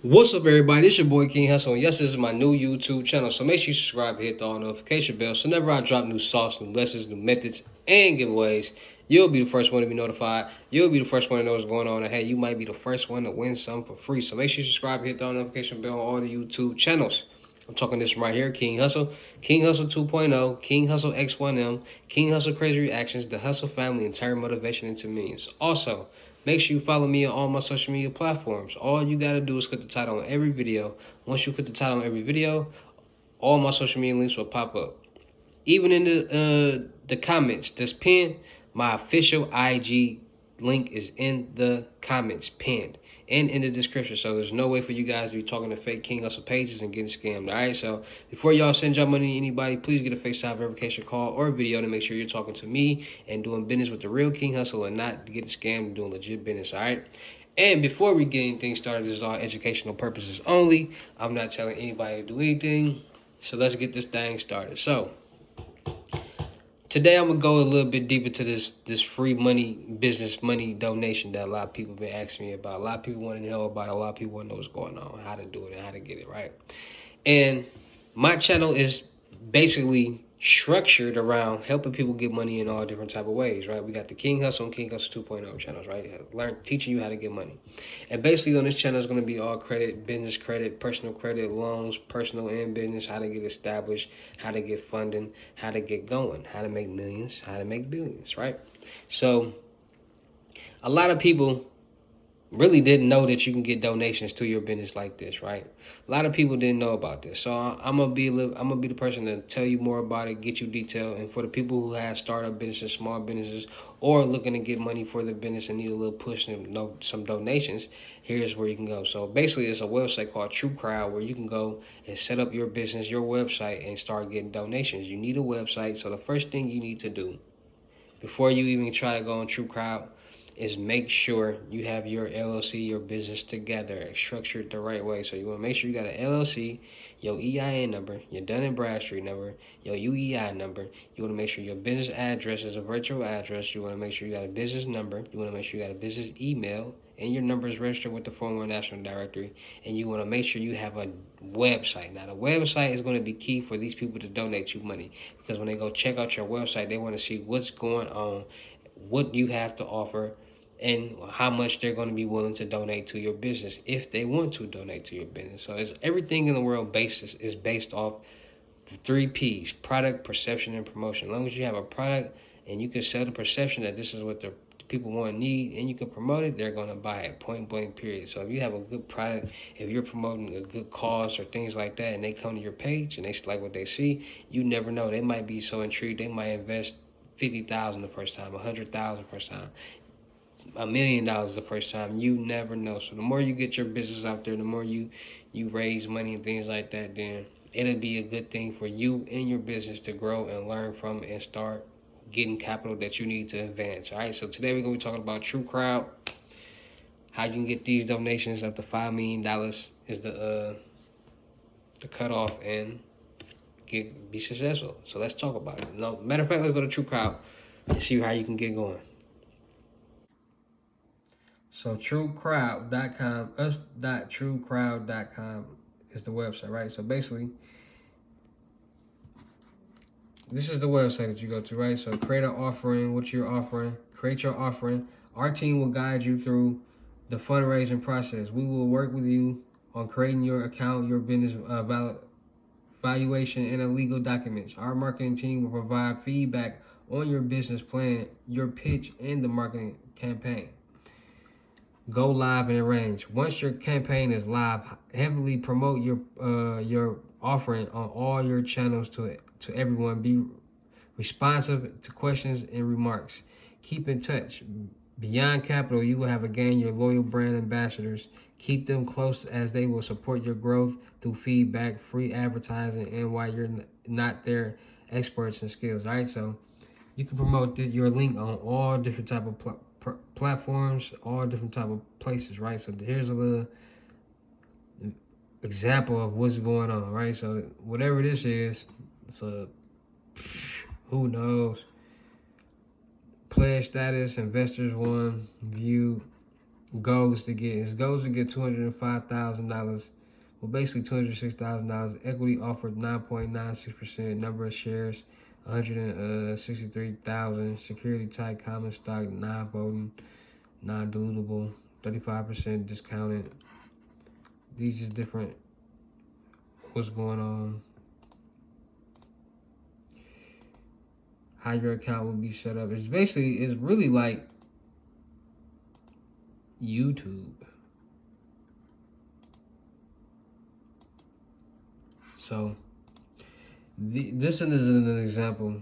What's up, everybody? It's your boy King Hustle, and yes, this is my new YouTube channel. So make sure you subscribe, hit the all notification bell, so whenever I drop new sauce, new lessons, new methods, and giveaways, you'll be the first one to be notified. You'll be the first one to know what's going on. And hey, you might be the first one to win something for free. So make sure you subscribe, hit the all notification bell on all the YouTube channels. I'm talking this from right here, King Hustle, King Hustle 2.0, King Hustle X1M, King Hustle Crazy Reactions, the Hustle family, and turn motivation into millions. Also, make sure you follow me on all my social media platforms. All you gotta do is click the title on every video. Once you click the title on every video, all my social media links will pop up. Even in the comments, this pinned, my official IG link is in the comments, pinned, and in the description. So there's no way for you guys to be talking to fake King Hustle pages and getting scammed. All right. So before y'all send y'all money to anybody, please get a FaceTime verification call or video to make sure you're talking to me and doing business with the real King Hustle and not getting scammed and doing legit business. All right. And before we get anything started, this is all educational purposes only. I'm not telling anybody to do anything. So let's get this thing started. So today I'm gonna go a little bit deeper to this free money, business money donation that a lot of people have been asking me about. A lot of people want to know about it. A lot of people want to know what's going on, how to do it, and how to get it right. And my channel is basically structured around helping people get money in all different type of ways, right? We got the King Hustle and King Hustle 2.0 channels, right? Teaching you how to get money. And basically on this channel is going to be all credit, business credit, personal credit, loans, personal and business, how to get established, how to get funding, how to get going, how to make millions, how to make billions, right? So a lot of people really didn't know that you can get donations to your business like this, right? A lot of people didn't know about this, so I'm gonna be the person to tell you more about it, get you detail. And for the people who have startup businesses, small businesses, or looking to get money for their business and need a little push and some donations, here's where you can go. So basically, it's a website called TruCrowd where you can go and set up your business, your website, and start getting donations. You need a website, so the first thing you need to do before you even try to go on TruCrowd is make sure you have your LLC, your business together, structured the right way. So you want to make sure you got an LLC, your EIN number, your Dun & Bradstreet number, your UEI number. You want to make sure your business address is a virtual address. You want to make sure you got a business number. You want to make sure you got a business email, and your number is registered with the 401 National Directory. And you want to make sure you have a website. Now, the website is going to be key for these people to donate you money, because when they go check out your website, they want to see what's going on, what you have to offer, and how much they're going to be willing to donate to your business if they want to donate to your business. So it's everything in the world is based off the 3 P's: product, perception, and promotion. As long as you have a product and you can sell the perception that this is what the people want and need, and you can promote it, they're going to buy it, point blank, period. So if you have a good product, if you're promoting a good cause or things like that, and they come to your page and they like what they see, you never know. They might be so intrigued, they might invest 50,000 the first time, 100,000 first time, $1,000,000 the first time. You never know. So the more you get your business out there, the more you raise money and things like that, then it'll be a good thing for you and your business to grow and learn from and start getting capital that you need to advance. All right. So today we're gonna be talking about TruCrowd, how you can get these donations up to $5 million is the cutoff, and be successful. So let's talk about it. No, matter of fact, let's go to TruCrowd and see how you can get going. So TruCrowd.com, us.truecrowd.com is the website, right? So basically, this is the website that you go to, right? So create an offering, what you're offering, create your offering. Our team will guide you through the fundraising process. We will work with you on creating your account, your business valuation, and illegal documents. Our marketing team will provide feedback on your business plan, your pitch, and the marketing campaign. Go live and arrange. Once your campaign is live, heavily promote your offering on all your channels to everyone. Be responsive to questions and remarks. Keep in touch. Beyond capital, you will have again your loyal brand ambassadors. Keep them close, as they will support your growth through feedback, free advertising, and while you're not their experts and skills. All right, so you can promote your link on all different type of platforms, all different type of places, right? So here's a little example of what's going on, right? So whatever this is, so who knows? Pledge status, investors one, view, His goal is to get $205,000. Well, basically $206,000. Equity offered 9.96%. Number of shares 163,000. Security type common stock, non-voting, non-dilutable, 35% discounted. These is different. What's going on? How your account will be set up. It's really like YouTube. So this is an example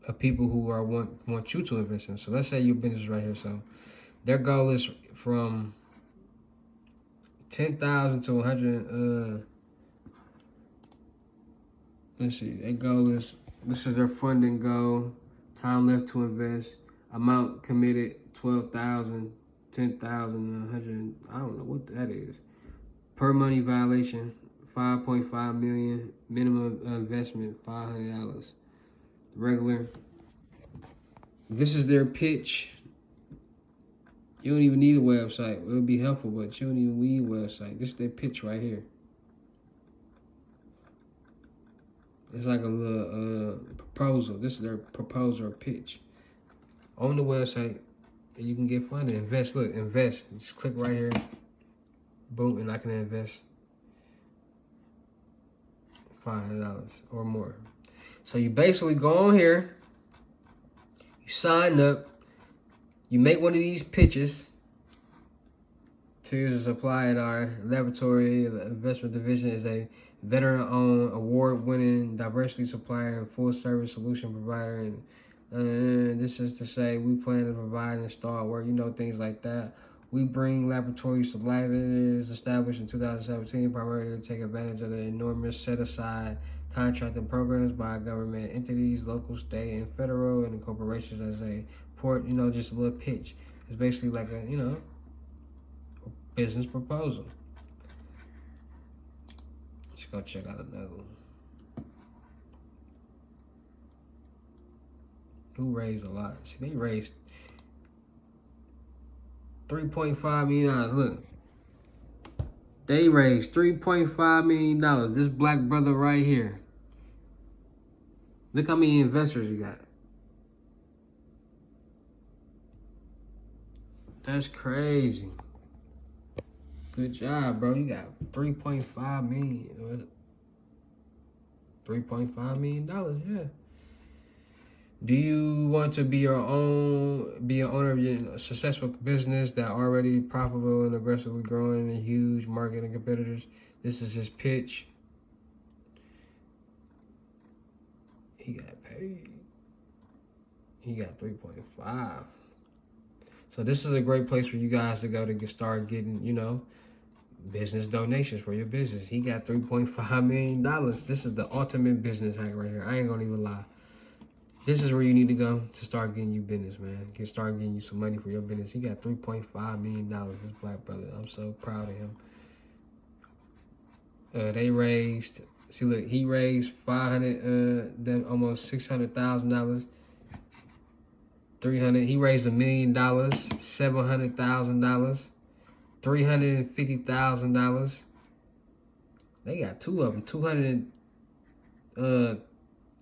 of people who want you to invest in. So let's say your business right here. So their goal is from 10,000 to 100. Let's see. Their goal is, this is their funding goal. Time left to invest. Amount committed 12,000, 10,000, 100. I don't know what that is. Per money violation 5.5 million. Minimum investment $500. Regular. This is their pitch. You don't even need a website. It would be helpful, but you don't even need a website. This is their pitch right here. It's like a little proposal. This is their proposal or pitch. On the website, you can get funded. Invest. Look, invest. Just click right here. Boom, and I can invest $500 or more. So you basically go on here. You sign up. You make one of these pitches to use a supply in our laboratory. The investment division is a veteran-owned, award-winning diversity supplier and full-service solution provider. And this is to say we plan to provide and install work, things like that. We bring laboratories to life. It is established in 2017 primarily to take advantage of the enormous set-aside contracting programs by government entities, local, state, and federal, and corporations as a port, just a little pitch. It's basically like a, business proposal. Let's go check out another one. Who raised a lot? See, they raised $3.5 million. Look. They raised $3.5 million. This black brother right here. Look how many investors you got. That's crazy. Good job, bro. You got $3.5 million. $3.5 million, yeah. Do you want to be an owner of your successful business that already profitable and aggressively growing in a huge market and competitors? This is his pitch. He got paid. He got 3.5. So this is a great place for you guys to go to start getting, business donations for your business. He got $3.5 million. This is the ultimate business hack right here. I ain't gonna even lie. This is where you need to go to start getting you business, man. Start getting you some money for your business. He got $3.5 million, this black brother. I'm so proud of him. They raised, see, look, he raised then almost $600,000. 300. He raised $1 million, $700,000, $350,000. They got two of them.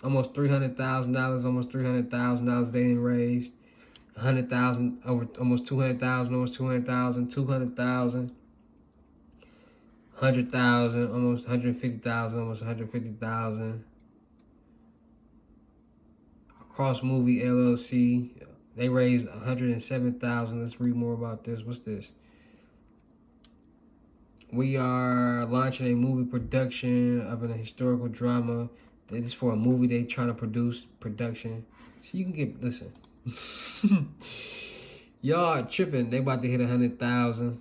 Almost $300,000. Almost $300,000 they didn't raise. 100,000, over almost 200,000, almost 200,000, 200,000, 100,000, almost 150,000, almost 150,000. Cross Movie LLC, they raised 107,000. Let's read more about this. What's this? We are launching a movie production of an historical drama. This is for a movie they trying to production. So you can get, listen. Y'all tripping. They about to hit 100,000.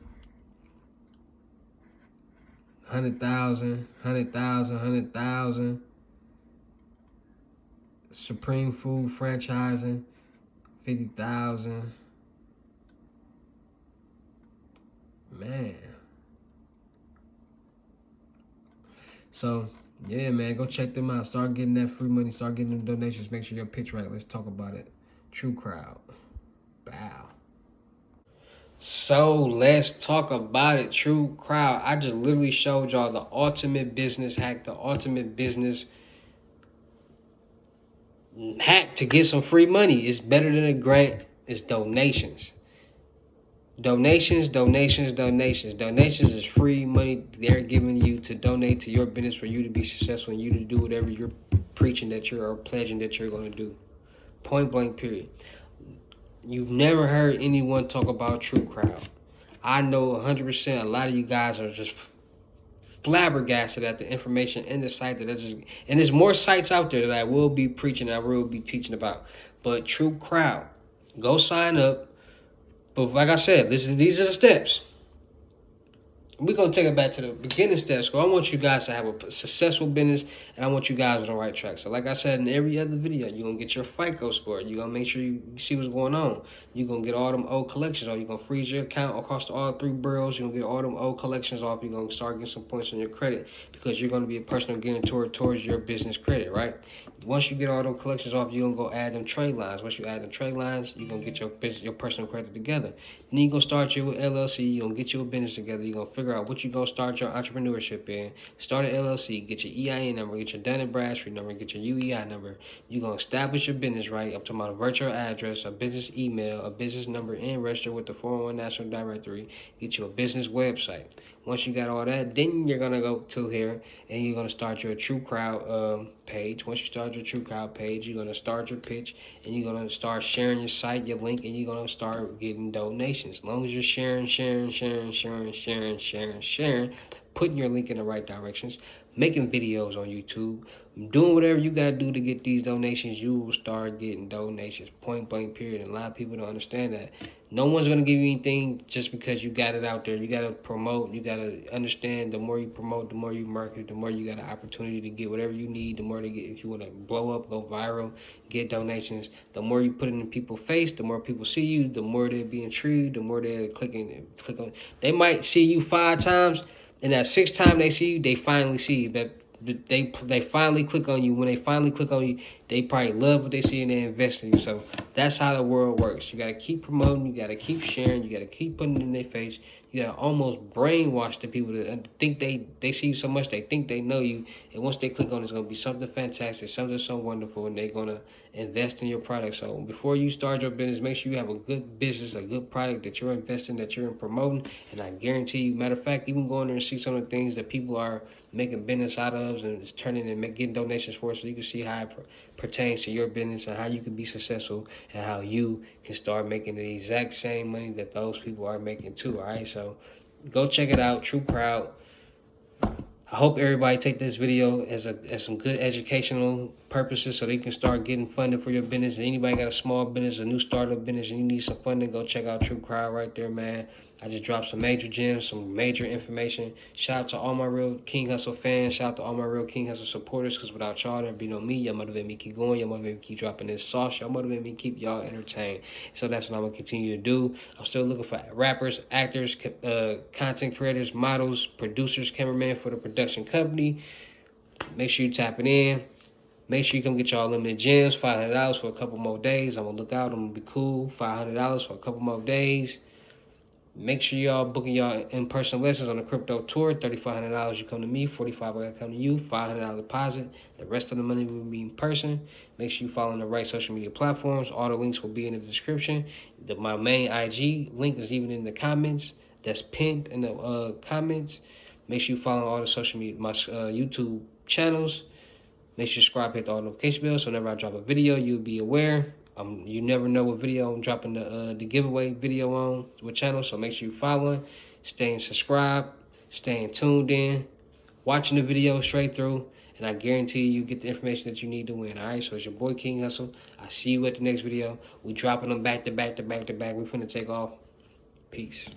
100,000, 100,000, 100,000. Supreme Food franchising, 50,000. Man. So, yeah, man, go check them out. Start getting that free money. Start getting them donations. Make sure your pitch right. Let's talk about it. TruCrowd. Bow. So let's talk about it. TruCrowd. I just literally showed y'all the ultimate business hack, the ultimate business hack to get some free money. It's better than a grant. It's donations. Donations, donations, donations. Donations is free money they're giving you to donate to your business for you to be successful and you to do whatever you're preaching that you're or pledging that you're going to do. Point blank, period. You've never heard anyone talk about TruCrowd. I know 100% a lot of you guys are just flabbergasted at the information in the site that I just, and there's more sites out there that I will be preaching, I will be teaching about. But TruCrowd, go sign up. But like I said, these are the steps. We're going to take it back to the beginning steps. So I want you guys to have a successful business, and I want you guys on the right track. So like I said in every other video, you're going to get your FICO score. You're going to make sure you see what's going on. You're going to get all them old collections off. You're going to freeze your account across all 3 bureaus. You're going to get all them old collections off. You're going to start getting some points on your credit because you're going to be a personal guarantor towards your business credit, right? Once you get all them collections off, you're going to go add them trade lines. Once you add them trade lines, you're going to get your personal credit together. Then you're going to start your LLC. You're going to get your business together. You're going to figure out what you're going to start your entrepreneurship in. Start an LLC. Get your EIN number. Get your Dun & Bradstreet number. Get your UEI number. You're going to establish your business, right? Up to my virtual address, a business email, a business number, and register with the 401 National Directory. Get you a business website. Once you got all that, then you're going to go to here and you're going to start your TruCrowd page. Once you start your TruCrowd page, you're going to start your pitch and you're going to start sharing your site, your link, and you're going to start getting donations. As long as you're sharing, putting your link in the right directions, making videos on YouTube, doing whatever you got to do to get these donations, you will start getting donations. Point blank, period. And a lot of people don't understand that. No one's going to give you anything just because you got it out there. You got to promote. You got to understand the more you promote, the more you market, the more you got an opportunity to get whatever you need, the more to get. If you want to blow up, go viral, get donations, the more you put it in people's face, the more people see you, the more they'll be intrigued, the more they'll click on. They might see you 5 times, and that 6th time they see you, they finally see you. That they finally click on you. When they finally click on you, they probably love what they see and they invest in you. So that's how the world works. You got to keep promoting. You got to keep sharing. You got to keep putting it in their face. You got to almost brainwash the people that think they see you so much, they think they know you. And once they click on it, it's going to be something fantastic, something so wonderful, and they're going to invest in your product. So before you start your business, make sure you have a good business, a good product that you're investing, that you're promoting. And I guarantee you, matter of fact, even go in there and see some of the things that people are making business out of and it's turning and getting donations for, so you can see how it pertains to your business and how you can be successful and how you can start making the exact same money that those people are making too. All right, so go check it out, TruCrowd. I hope everybody take this video as some good educational purposes so they can start getting funded for your business. And anybody got a small business, a new startup business, and you need some funding, go check out TruCrowd right there, man. I just dropped some major gems, some major information. Shout out to all my real King Hustle fans. Shout out to all my real King Hustle supporters, because without y'all, there'd be no me. Y'all motivate me to keep going. Y'all motivate me to keep dropping this sauce. Y'all motivate me to keep y'all entertained. So that's what I'm going to continue to do. I'm still looking for rappers, actors, content creators, models, producers, cameramen for the production company. Make sure you tap it in. Make sure you come get y'all limited gems, $500 for a couple more days. I'm going to look out. I'm going to be cool. $500 for a couple more days. Make sure y'all booking y'all in-person lessons on the crypto tour. $3,500 you come to me, $45 I come to you, $500 deposit. The rest of the money will be in person. Make sure you follow the right social media platforms. All the links will be in the description. My main IG link is even in the comments. That's pinned in the comments. Make sure you follow all the social media, my YouTube channels. Make sure you subscribe, hit the all notification bell, so whenever I drop a video, you'll be aware. You never know what video I'm dropping the giveaway video on what channel, so make sure you following, staying subscribed, staying tuned in, watching the video straight through, and I guarantee you get the information that you need to win. All right, so it's your boy King Hustle. I see you at the next video. We dropping them back to back to back to back. We finna take off. Peace.